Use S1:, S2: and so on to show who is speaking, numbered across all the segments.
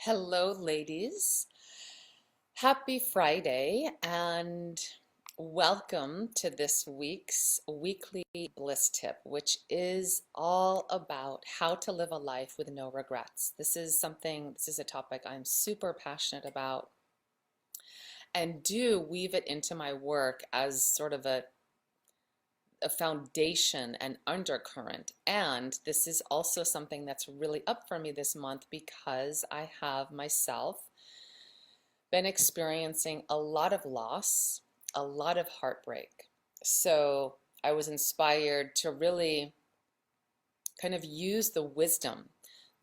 S1: Hello, ladies. Happy Friday, and welcome to this week's weekly bliss tip, which is all about how to live a life with no regrets. This is a topic I'm super passionate about and do weave it into my work as sort of a foundation and undercurrent. And this is also something that's really up for me this month because I have myself been experiencing a lot of loss, a lot of heartbreak. So I was inspired to really kind of use the wisdom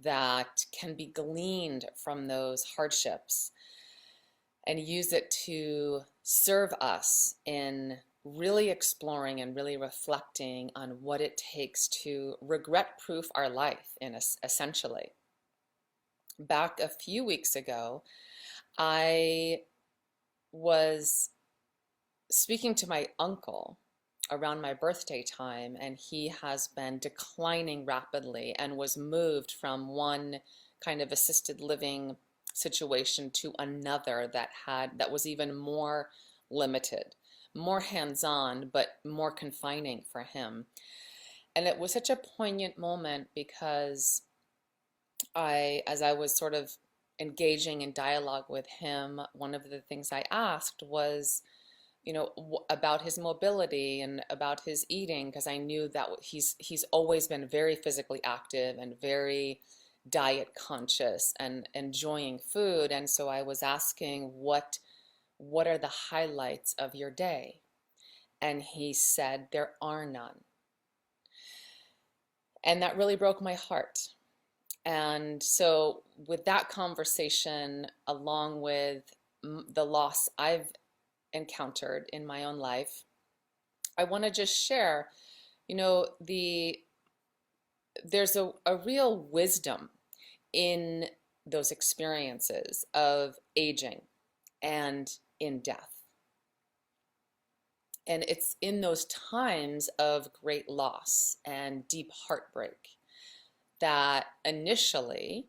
S1: that can be gleaned from those hardships and use it to serve us in really exploring and really reflecting on what it takes to regret proof our life in essentially. Back a few weeks ago, I was speaking to my uncle around my birthday time, and he has been declining rapidly and was moved from one kind of assisted living situation to another that was even more limited, more hands-on, but more confining for him. And it was such a poignant moment because as I was sort of engaging in dialogue with him, one of the things I asked was, about his mobility and about his eating, because I knew that he's always been very physically active and very diet conscious and enjoying food. And so I was asking, what are the highlights of your day? And he said, there are none. And that really broke my heart. And so with that conversation, along with the loss I've encountered in my own life, I want to just share, you know, there's a real wisdom in those experiences of aging and in death. And it's in those times of great loss and deep heartbreak that initially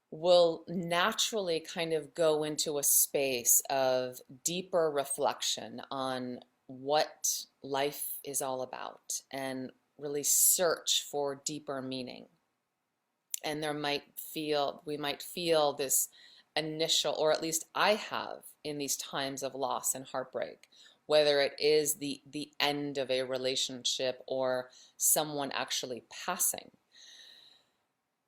S1: will naturally kind of go into a space of deeper reflection on what life is all about and really search for deeper meaning. And we might feel this initial, or at least I have in these times of loss and heartbreak, whether it is the end of a relationship or someone actually passing,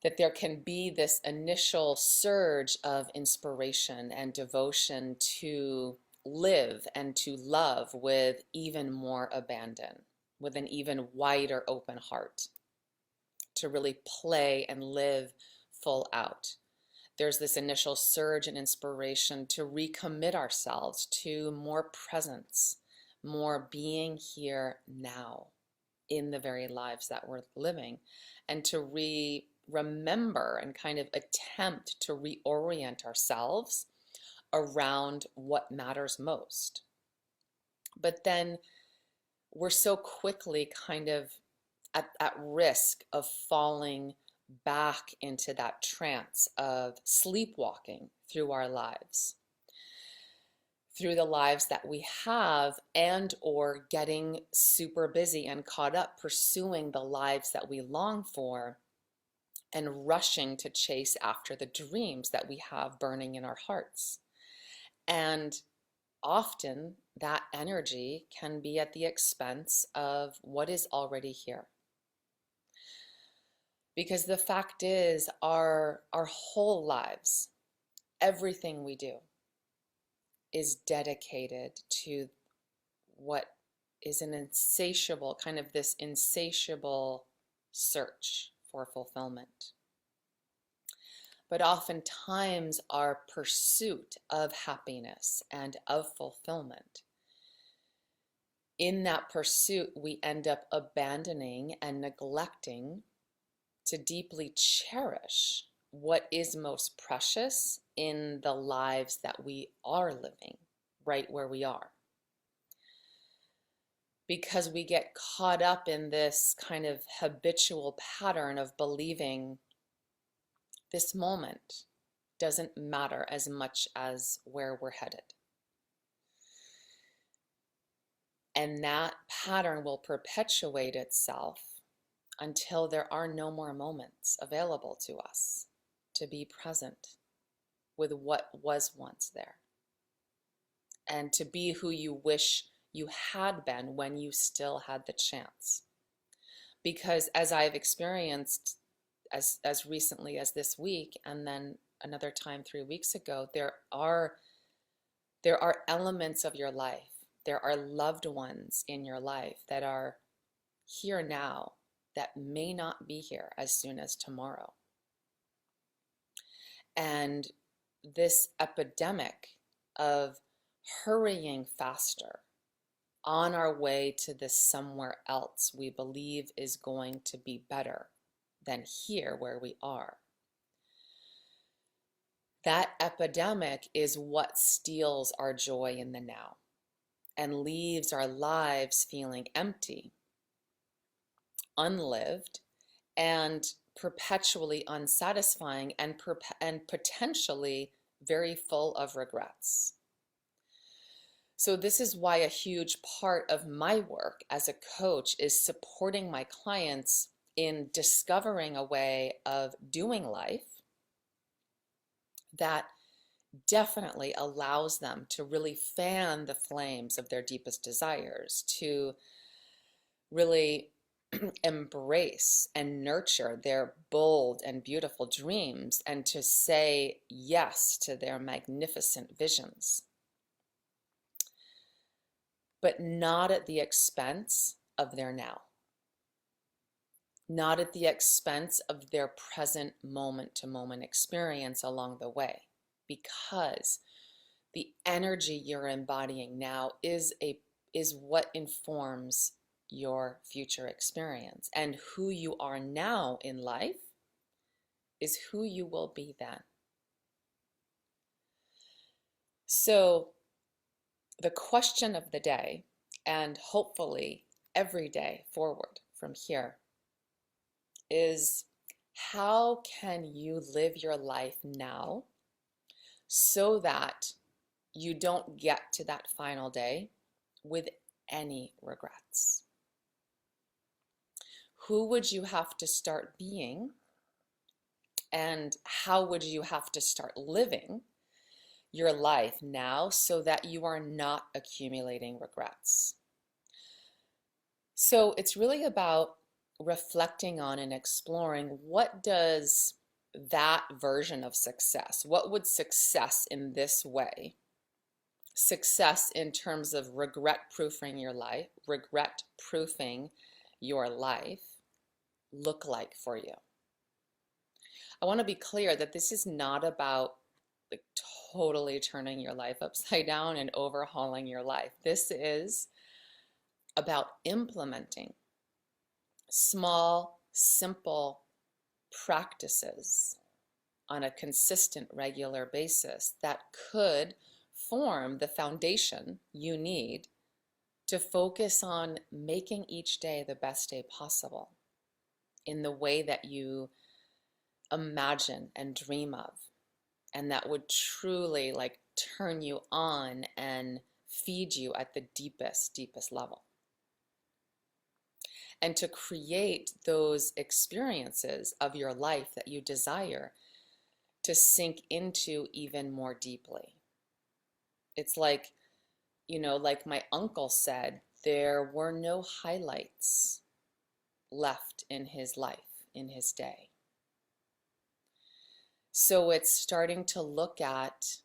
S1: that there can be this initial surge of inspiration and devotion to live and to love with even more abandon, with an even wider open heart, to really play and live full out. There's this initial surge and inspiration to recommit ourselves to more presence, more being here now in the very lives that we're living, and to remember and kind of attempt to reorient ourselves around what matters most. But then we're so quickly kind of at risk of falling back into that trance of sleepwalking through our lives, through the lives that we have, and or getting super busy and caught up pursuing the lives that we long for and rushing to chase after the dreams that we have burning in our hearts. And often that energy can be at the expense of what is already here. Because the fact is, our whole lives, everything we do, is dedicated to what is an insatiable, kind of this insatiable search for fulfillment. But oftentimes our pursuit of happiness and of fulfillment, in that pursuit, we end up abandoning and neglecting to deeply cherish what is most precious in the lives that we are living right where we are. Because we get caught up in this kind of habitual pattern of believing this moment doesn't matter as much as where we're headed. And that pattern will perpetuate itself until there are no more moments available to us to be present with what was once there and to be who you wish you had been when you still had the chance. Because as I've experienced as recently as this week, and then another time 3 weeks ago, there are elements of your life, there are loved ones in your life that are here now that may not be here as soon as tomorrow. And this epidemic of hurrying faster on our way to this somewhere else we believe is going to be better than here where we are. That epidemic is what steals our joy in the now and leaves our lives feeling empty, unlived, and perpetually unsatisfying, and potentially very full of regrets. So this is why a huge part of my work as a coach is supporting my clients in discovering a way of doing life that definitely allows them to really fan the flames of their deepest desires, to really embrace and nurture their bold and beautiful dreams, and to say yes to their magnificent visions, but not at the expense of their now, not at the expense of their present moment-to-moment experience along the way, because the energy you're embodying now is what informs your future experience, and who you are now in life is who you will be then. So the question of the day, and hopefully every day forward from here, is how can you live your life now so that you don't get to that final day with any regrets? Who would you have to start being, and how would you have to start living your life now so that you are not accumulating regrets? So it's really about reflecting on and exploring, what does that version of success, what would success in this way, success in terms of regret-proofing your life, look like for you? I want to be clear that this is not about like totally turning your life upside down and overhauling your life. This is about implementing small, simple practices on a consistent, regular basis that could form the foundation you need to focus on making each day the best day possible in the way that you imagine and dream of, and that would truly like turn you on and feed you at the deepest level. And to create those experiences of your life that you desire to sink into even more deeply. It's like, like my uncle said, there were no highlights left in his life, in his day. So it's starting to look at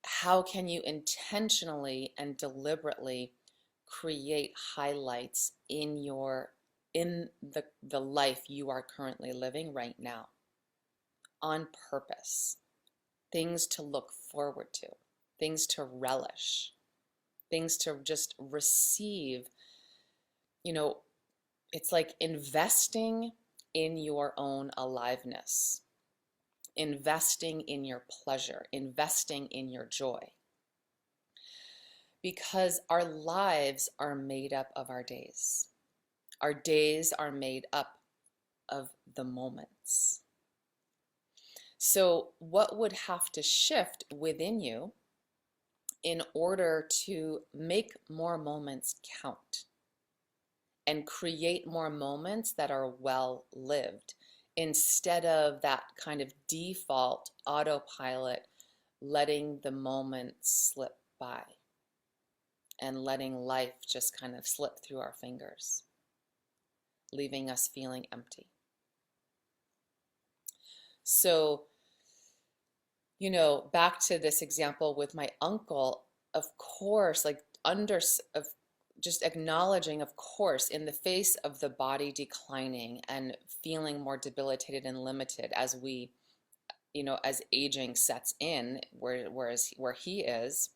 S1: how can you intentionally and deliberately create highlights in the life you are currently living right now, on purpose. Things to look forward to, things to relish, things to just receive. It's like investing in your own aliveness, investing in your pleasure, investing in your joy. Because our lives are made up of our days. Our days are made up of the moments. So what would have to shift within you in order to make more moments count and create more moments that are well lived instead of that kind of default autopilot, letting the moments slip by and letting life just kind of slip through our fingers, leaving us feeling empty. So, back to this example with my uncle, of course, like of just acknowledging, of course, in the face of the body declining and feeling more debilitated and limited as we, as aging sets in, where he is,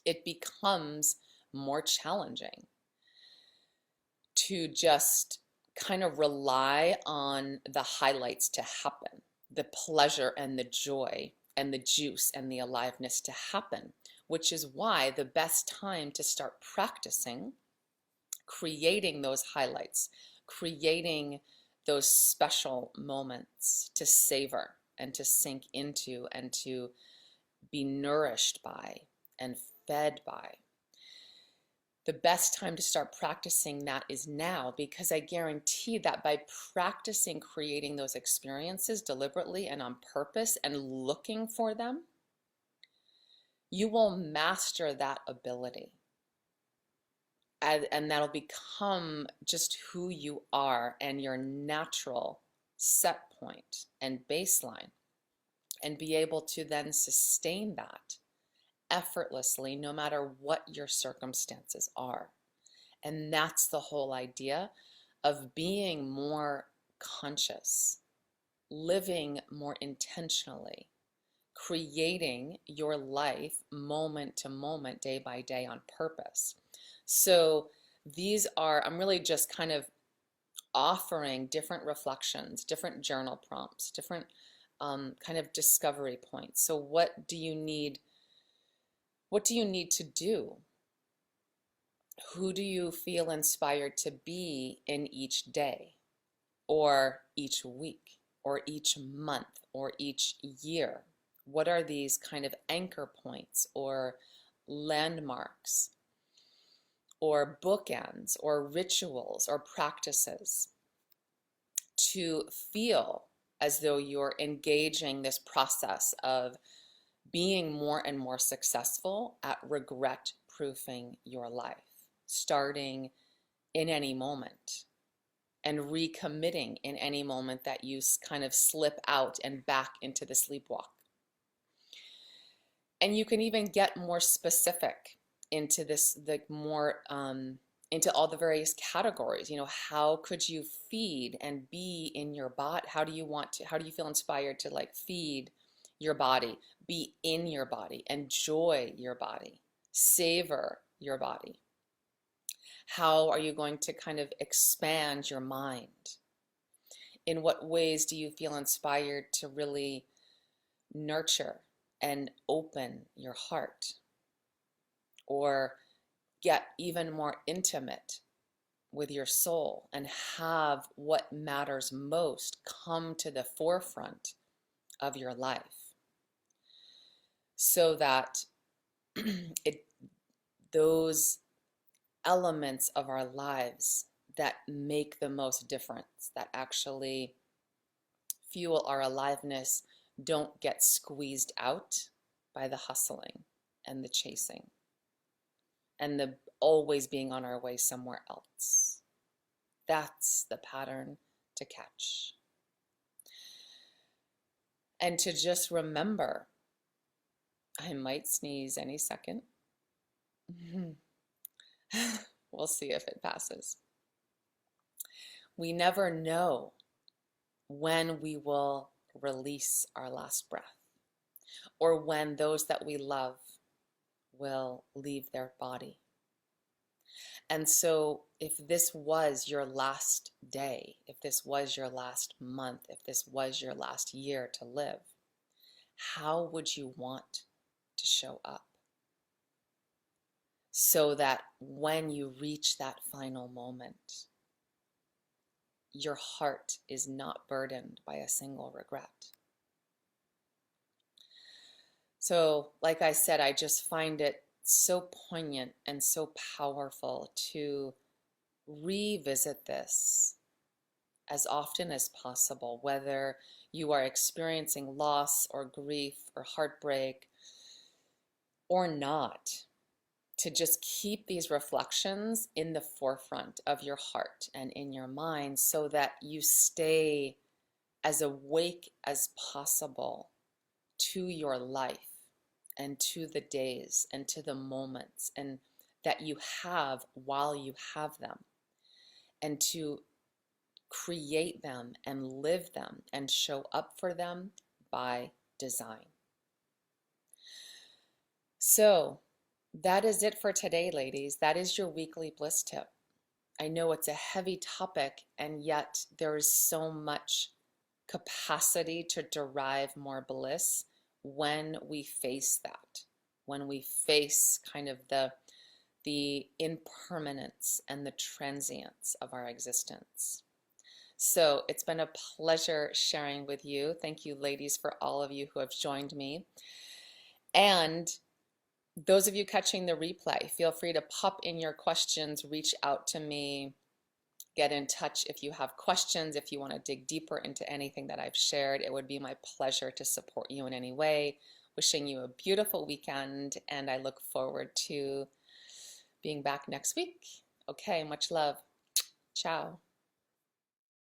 S1: it becomes more challenging to just kind of rely on the highlights to happen, the pleasure and the joy and the juice and the aliveness to happen, which is why the best time to start practicing creating those highlights, creating those special moments to savor and to sink into and to be nourished by and fed by. The best time to start practicing that is now, because I guarantee that by practicing creating those experiences deliberately and on purpose and looking for them, you will master that ability. And that'll become just who you are and your natural set point and baseline, and be able to then sustain that effortlessly no matter what your circumstances are. And that's the whole idea of being more conscious, living more intentionally, creating your life moment to moment, day by day on purpose. So I'm really just kind of offering different reflections, different journal prompts, different kind of discovery points. So what do you need to do? Who do you feel inspired to be in each day or each week or each month or each year? What are these kind of anchor points or landmarks or bookends or rituals or practices to feel as though you're engaging this process of being more and more successful at regret proofing your life, starting in any moment and recommitting in any moment that you kind of slip out and back into the sleepwalk. And you can even get more specific into this, into all the various categories. How could you feed and be in your body? How do you feel inspired to like feed your body, be in your body, enjoy your body, savor your body? How are you going to kind of expand your mind? In what ways do you feel inspired to really nurture and open your heart, or get even more intimate with your soul and have what matters most come to the forefront of your life, so that those elements of our lives that make the most difference, that actually fuel our aliveness, don't get squeezed out by the hustling and the chasing and the always being on our way somewhere else. That's the pattern to catch. And to just remember, I might sneeze any second. We'll see if it passes. We never know when we will release our last breath, or when those that we love will leave their body. And so if this was your last day, if this was your last month, if this was your last year to live, how would you want to show up? So that when you reach that final moment, your heart is not burdened by a single regret. So, like I said, I just find it so poignant and so powerful to revisit this as often as possible, whether you are experiencing loss or grief or heartbreak or not, to just keep these reflections in the forefront of your heart and in your mind so that you stay as awake as possible to your life and to the days and to the moments and that you have while you have them, and to create them and live them and show up for them by design. So that is it for today, ladies. That is your weekly bliss tip. I know it's a heavy topic, and yet there is so much capacity to derive more bliss when we face that, when we face kind of the impermanence and the transience of our existence. So it's been a pleasure sharing with you. Thank you, ladies, for all of you who have joined me. And those of you catching the replay, feel free to pop in your questions, reach out to me, get in touch if you have questions, if you want to dig deeper into anything that I've shared. It would be my pleasure to support you in any way. Wishing you a beautiful weekend, and I look forward to being back next week. Okay, much love. Ciao.